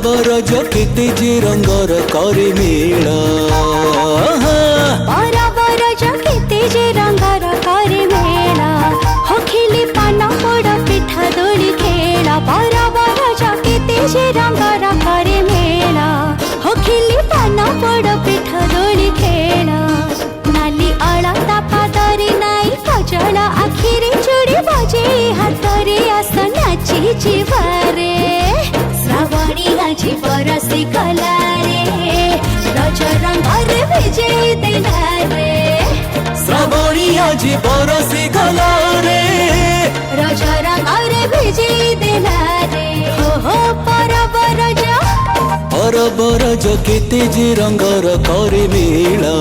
बरज केते जे रंगर करे मेला बरज केते जे रंगर करे मेला हो खिली पान पोड़ पिठा दोली खेला बरज केते जे रंगर करे मेला हो खिली पान पोड़ पिठा दोली खेला नाली अळता पादरी नाई कजल आखिरी चूड़ी बजे हातरे आस नाची जीवारे श्रावणी आजी बरसी कला रे रज रंगर विजय देला रे श्रावणी आजी बरसी कला रे रज रंगर विजय देला रे हो बरज केते जे रंगर करे मेला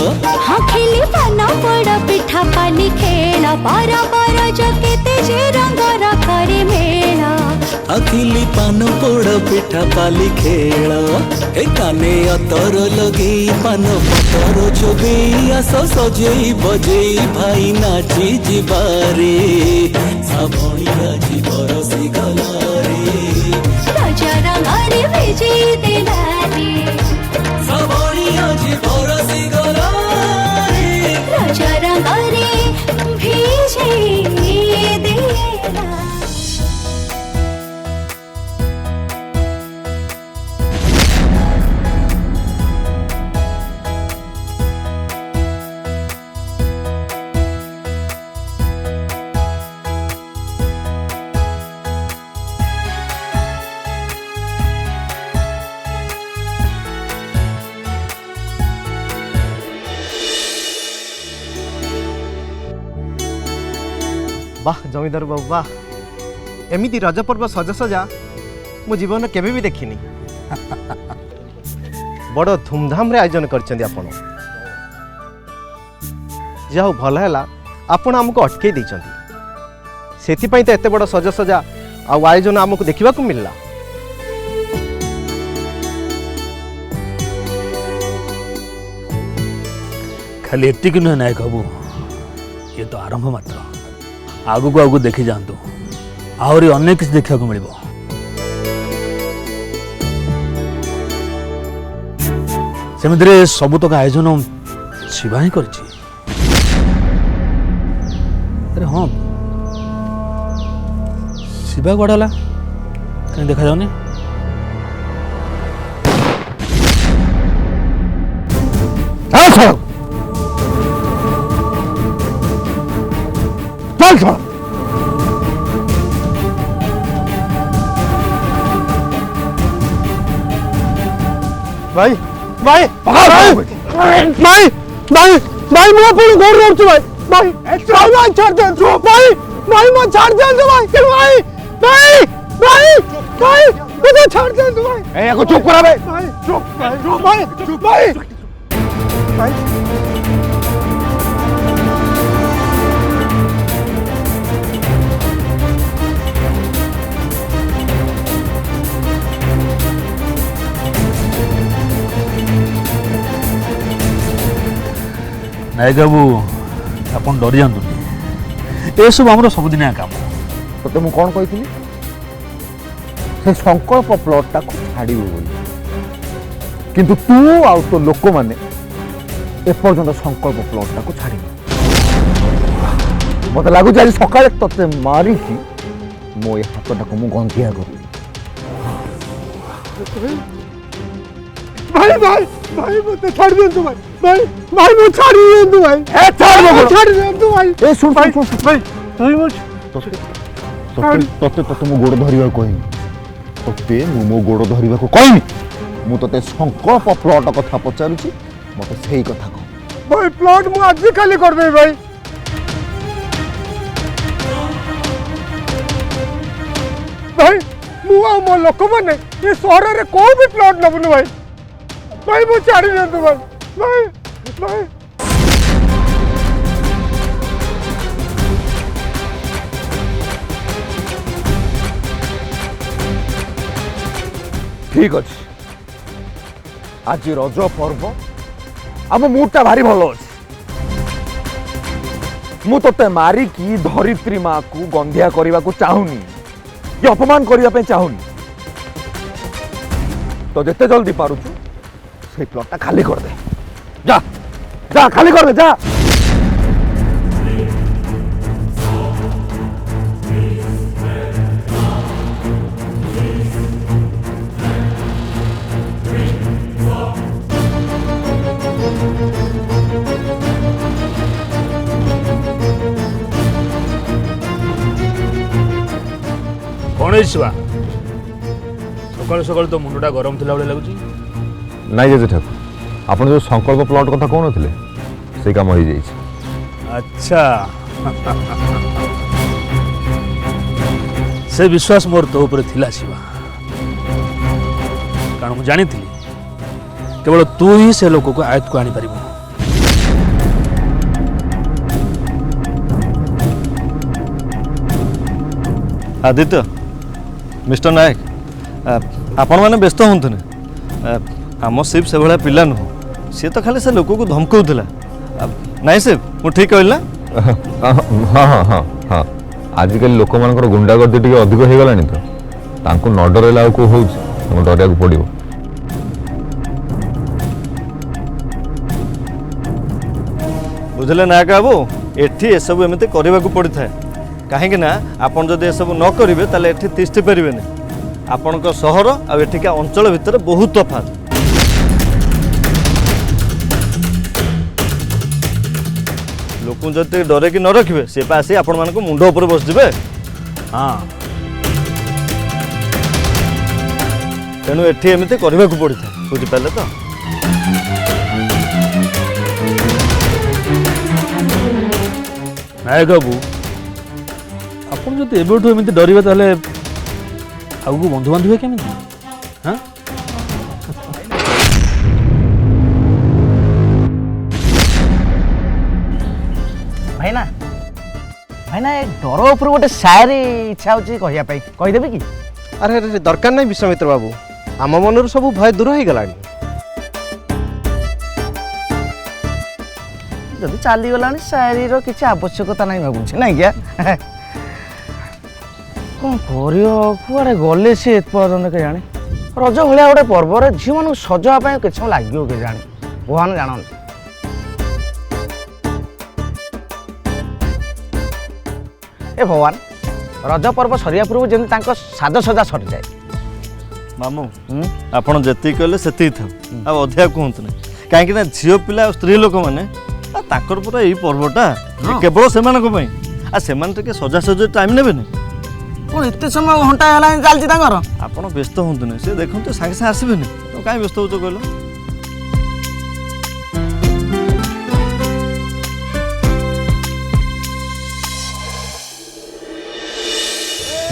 हाँ खिली पान पोड़ पिठा पानी खेला बरज केते जे रंगर करे मेला अखिली पान पोड़ पिठा पाली खेला ए काने अतर लगे पान पतर चोबे आस सजेई बजेई भाई नाची जीवारे श्रावणी आजी बरसी गला रे रज रंगर विजय देला रे श्रावणी आजी बरसी गला रे रज रंगर विजय देला। वाह जमीदार बाबू वाह एमती रज पर्व सजसजा मो जीवन केबे भी देखिनी बड़ धूमधाम रे आयोजन करछन्ती आपण जाओ भल हैला आपण हमको अटके दैछन्ती सेति पई त एते बड़ सजसजा आ आयोजन हमको देखिबा को मिलला खाली एतिक नुहे नायक बाबू ये तो आरंभ मात्र आगु को आगु देखी जातु आहरी अनेक किसी देखा मिल सेमितिरे सबुतक आयोजन शिवा ही कर हाँ शिवा कड़ाला कहीं देखा जाऊनी भाई भाई भाई भाई भाई भाई मैं पूरी गोर रोड भाई भाई भाई छोड़ दे भाई भाई मैं छोड़ दे भाई भाई भाई भाई भाई मुझे छोड़ दे भाई ए को चुप करा भाई चुप भाई चुप भाई भाई नायक बाबू आप डरी जातुनि ये सब आम सबुदिनिया काम तो मुझे कौन कही से संकल्प प्लॉटा को छाड़ू बोली किंतु तू आ तो लोक मैंने एपर्यंत संकल्प प्लॉटा को छाड़ मत लगुच आज सका ते मारिकी मो ये हाथटा को मुझे गंधिया कर भाई भाई भाई मत छाड़ दे भाई भाई भाई मत छाड़ दे भाई ए छाड़ दे भाई ए सुन भाई सुन भाई भाई मत तोते मो गोड़ धरिबा कहनी तोते मो गोड़ धरिबा को कहनी मु तोते संकल्प प्लॉट कथा पचारुची मते सेही कथा कह भाई प्लॉट मु आज खाली कर दे भाई भाई मु आ मो लोक माने ये शहर रे को भी प्लॉट नबनु भाई भाई मु छाड़ी दियंतु भाई भाई भाई ठीक अच्छे आज रज पर्व आम मुडटा भारी भल अच्छे मु तोते मारिकी धरित्री माँ को गंधिया करने को चाहूनी कि अपमान करने चाहूनी तो जिते जल्दी पारुचु से प्लॉटटा खाली कर दे जा जा खाली कर दे जा कौन है सकाल सकाल तो मुंडा गरम थिला बेले लगुची नाई जेजे ठाकुर आपन जो संकल्प प्लॉट कथा कौन थे से काम हो जाए अच्छा से विश्वास मोर तो ऊपर थिला शिवा कारण मु जानी थी केवल तू ही से लोक को आयत को आनी परिबो आदित्य मिस्टर नायक आपण मैंने व्यस्त हूँ आम शिव से भाया पिला नुह सी तो खाली से लोक को धमकाउला नाई शिव मु ठीक कहली ना हाँ हाँ हाँ हाँ आजिकल लोक मान गुंडागर्दी टे अधिक हो गला तो न डरला को हो डरिया पड़ो बुझे नायक बाबू एठी सब एमती करने को पड़ी था कहीं ना आपन जदि सब न करेंगे ताले एठी तिष्ठि पारे आपण सहर आ एठिका अंचल भितर बहुत तफात लोक जब डरे कि न रखिए सी आसी आपण मान मुंड उपर बस जाए हाँ तेणु एठी एमती करने को पड़ी था बुझिपारे तो नायक बाबू आपन जो एबेठू एमती डरवे ताले आगू बंधु बांधवे केमी हाँ भाईना भाईना डर उपर गोटे शायरी इच्छा होची कहया कहीदेवी कि अरे अरे दरकार नहीं विश्वामित्र बाबू आम मन सब भय दूर हो गला जब चलीगला शायरी किसी आवश्यकता नहीं भावुँ ना क्या कौन कर गले सी एपर्यंत के जाने रज भाया गोटे पर्व झी मान सजापी कि लगे के जाने भगवान जानते ए भगवान रज पर्व सरिया पूर्व जमी साज सजा सरी जाए मामू आपण जी कहले से था अधिका कहतु ना कहीं झील पिला स्त्री लोक मैंने पूरा यही पर्वटा केवल से सजासज टाइम ने कौन एत समय घंटा चलती आप व्यस्त हूँ ना सी देखते सागे सागे आसबे तो कहीं व्यस्त हो कहल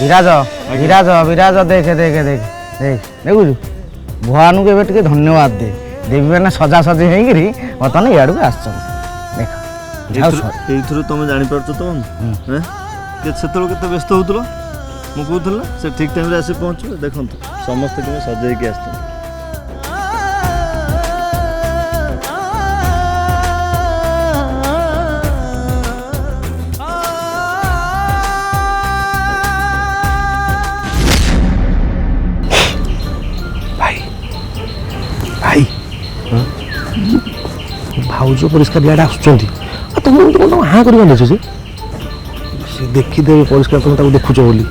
विराज विराज विराज देख देख देख देख देखु भगवान को टे धन्यवाद दे देवी मैंने सजासजी होगी बर्तमान इाड़ू आस देख तुम जापार तो से व्यस्त हो मुझे कहूला से ठीक टाइम आसी पहुँचू देखो समस्त सजेक आस भाई भाउज परिष्कार इे आसुँच तुम कौन हाँ कर से देखीदे परिष्कार तुम देखुच बोली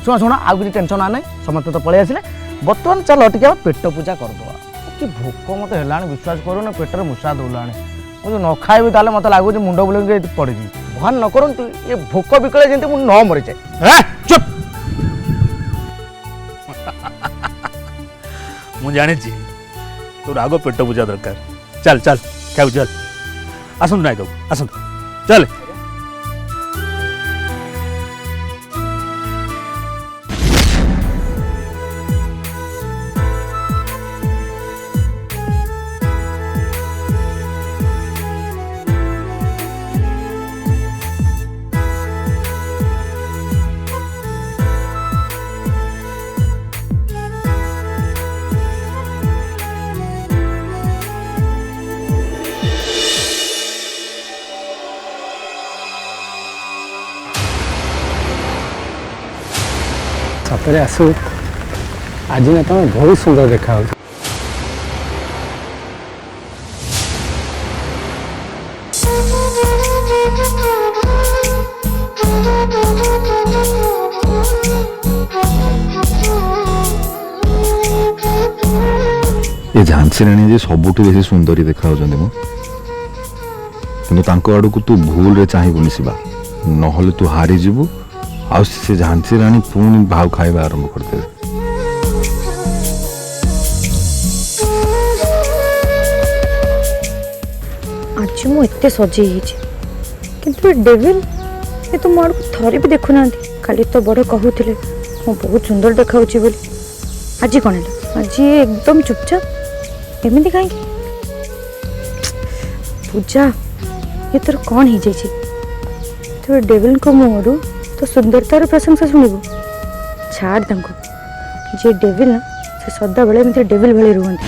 शुण शुण आउ कि टेंशन ना समस्त तो पलि आसिले बर्तमान चल टे पेट पूजा करदे कि भोक मत है विश्वास करूना पेटर मूषा दौला मुझे न खाइबी ताले मत लगुच मुंड बुले पड़ी भगवान न करंतु ये भोक बिकले जेंते मु न मरि जाए। चुप मु जानी तोर आगो पेट पूजा दरकार। चल चल क्या चल आसतु नायक बाबू आसतु चल। सतरे आसु आज ना तुम बहुत सुंदर देखा। ये झांसी राणी जे सबुठु बेसी सुंदरी देखा किंतु आड़ को तू भूल रे चाहिबुनि शिवा नहले तू हारी जीवु आ से झांसी राणी पुणी भाव खाइबा आरंभ करदेबे। आज मु एते सजे किंतु डेविल ये तो मोड़ को थरे भी देखु ना खाली तो बड़ कहूले मु बहुत सुंदर देखा बोली। आज कौन है आज एकदम चुपचाप एमती कहीं पूजा ये तोर कौन हो जाए तो डेविल को मुहर तो सुंदरतार प्रशंसा शुणु छाड़ जे डेविल ना से सदा बेले एमती डेविल भले रुहंती।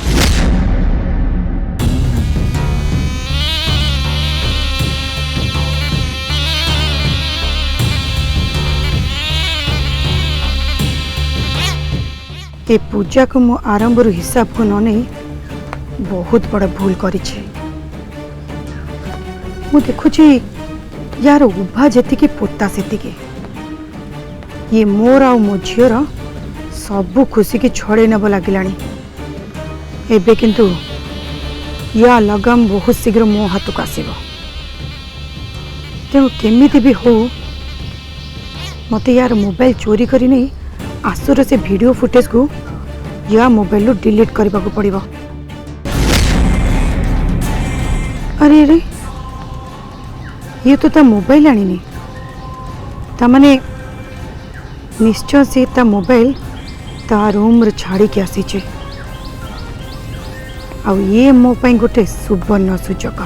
ए पूजा को मो आरंभ हिसाब को न नहीं बहुत बड़ा भूल करी मु देखुची यार उभा जेतिकी पोता सेतिकी ये मोर आ मो झीर सबू खुशी की छड़े नब लगिलानी एबे किंतु या लगाम बहुत शीघ्र मो हाथ को आसब तेणु केमिति भी हो मते यार मोबाइल चोरी करी नहीं आसुर से वीडियो फुटेज को या मोबाइल लो डिलीट करने को पड़िबो। अरे अरे ये तो ता मोबाइल आनी ता माने निश्चय से ता मोबाइल ता रूम रे छाड़ी के आसी छे आ ये मो पई गोटे सुवर्ण सुजोग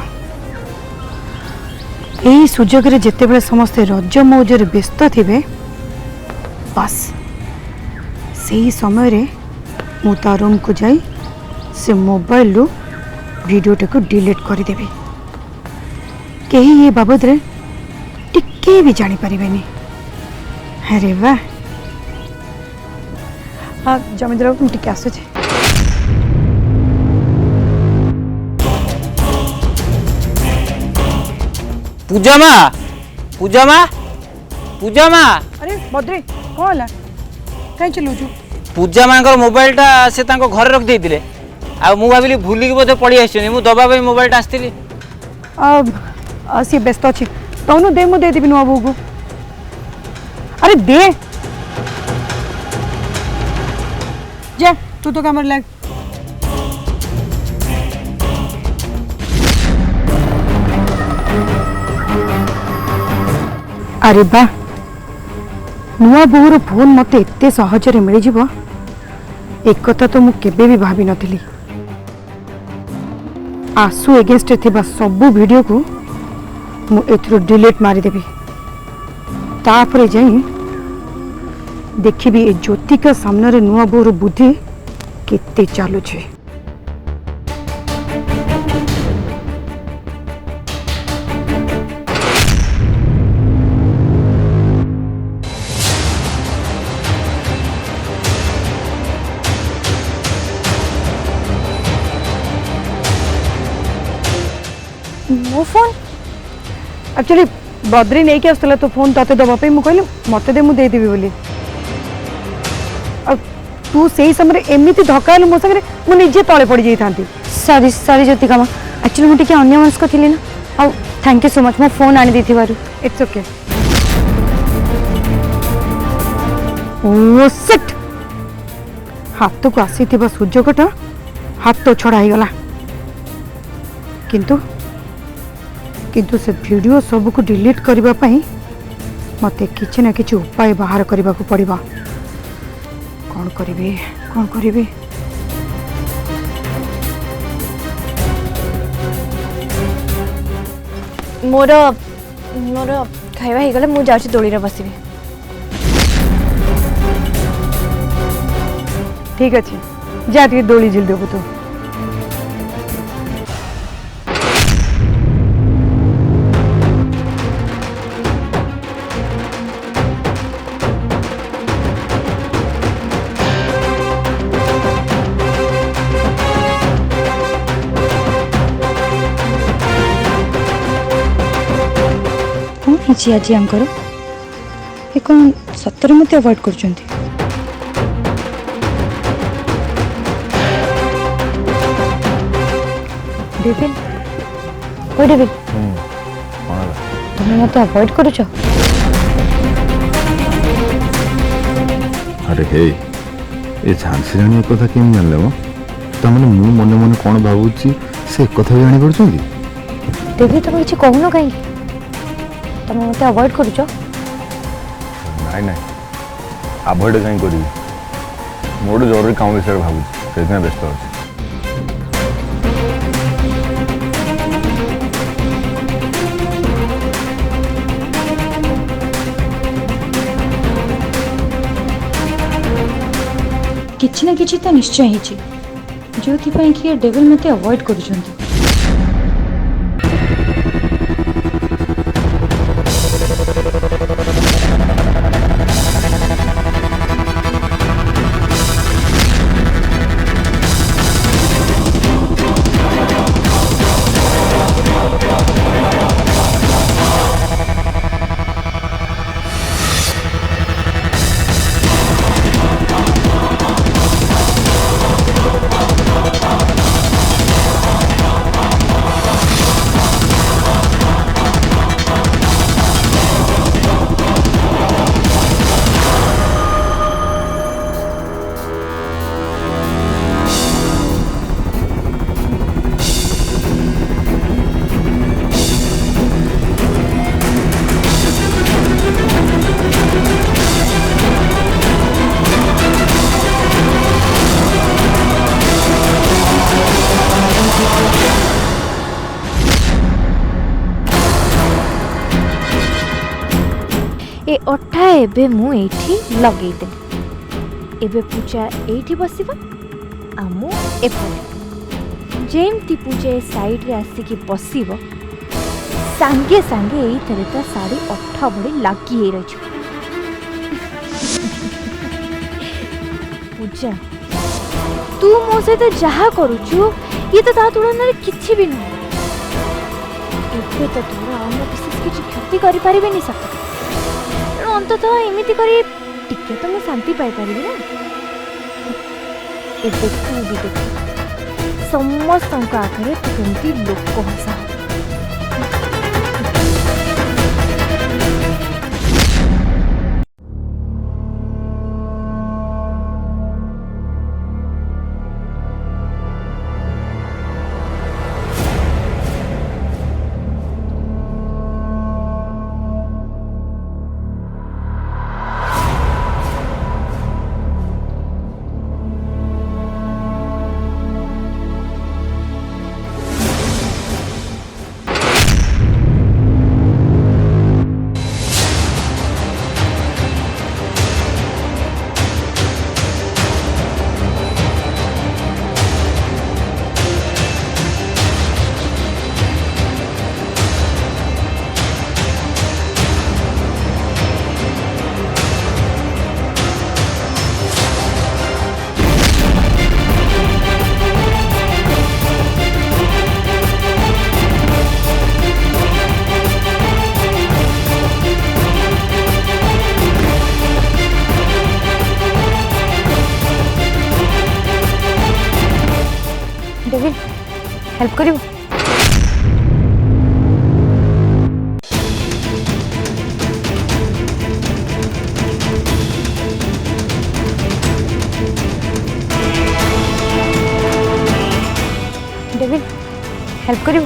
एही सुजोग रे जेते बेले समस्त रज मौज रे व्यस्त थिबे बस सही समय रे मु ता रूम को जाई से मोबाइल लो वीडियो को डिलीट कर देबे कहीं ये बाबद रे टिके भी जानी परिबेनी। अरे वाह हाँ जमीदार तुम टिके आसो छे पूजा माँ पूजा माँ पूजा माँ। अरे बद्री कौन है कहीं चलुचु पूजा माँ मोबाइल टा से घर रख देते आ मु भाविली भूलिकी बोधे पड़ी आसी मु दबा मोबाइल टा आसती सी व्यस्त अच्छी तौनु दे मु देदेवी नुआ बो को अरे दे जा तू तो कमर लग। अरे बा नुआ बोहर फोन मत एते सहज रे मिल जिवो एक कथा तो मु केबे भी भाभी नथिली। आसु एगेंस्ट थिबा सबु वीडियो को मु एथरो डिलीट मारी देबी तापरे जाई देखिबी ए ज्योति का सामने रे नुआ बोहर बुद्धि केते चालू छे। मो फोन एक्चुअली बद्री नहीं के आसला तो फोन तते दबा पे मु कहली मते दे मु दे देबी बोली अब तू सही समय एमिति धक्का मो संगे मु निजे तळे पड़ी जाई थांती। सॉरी सॉरी ज्योतिका माँ एक्चुअली मुझे अन्य मनस्क थी ना आ थैंक यू सो मच मो फोन आनी देथिबारु इट्स ओके ओ शिट हाथ को आसीथिबा सुजोगटा हाथ तो छड़ा ही गला किंतु किंतु से वीडियो सब को डिलीट करबा पई मते किछि ना किछि उपाय बाहर करबा को पड़िबा कौन करिवे मोर मोर खाइबा हे गले मु जाउछि दोली रे बसिबी ठीक अच्छे जा टे दोली झिल देबू तू कौन है आज आंकर ये कौन सतर मत अवॉइड कर डेविल ओ डेविल तुम्हें मत अवॉइड करुच अरे हे ये झांसी राणी एक कथा केम जानले मो तमने मु मने मने कोन भाबुची से एक कथा जानि पड़छंती डेविल तुम किसी कहून कहीं तुम मत अवॉइड करुच नाइ नाइ अवॉइड कहीं करी मोर जरूरी काम विषय भाबुची सेदिना व्यस्त अछि किछि ना किछि तो निश्चय हिची जोथि पई कि डेविल मते अवॉइड करूछंती ए अठा एबे मु एठी लगेई दे एबे पूजा एठी बसिबा आमु एपरे जेमती पूजा साइड रे आसी की बसिबो संगे संगे एई थरे त साड़ी अठा बड़ी लागी हे रहिछु पूजा तू मो से तो जहा करूछु ये तो ता तुलना रे किछि भी नहीं एबे तो तोरा हम विशेष किछि क्षति करि परिबेनी सक अंततः एमिति करी टिके तो मैं शांति पाई परिबी ना ए देखू भी देख समस्त आखिर तू केमती लोक हसा डेविल हेल्प करियो हेल्प करियो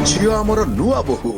झियो आमर नुआ बोहू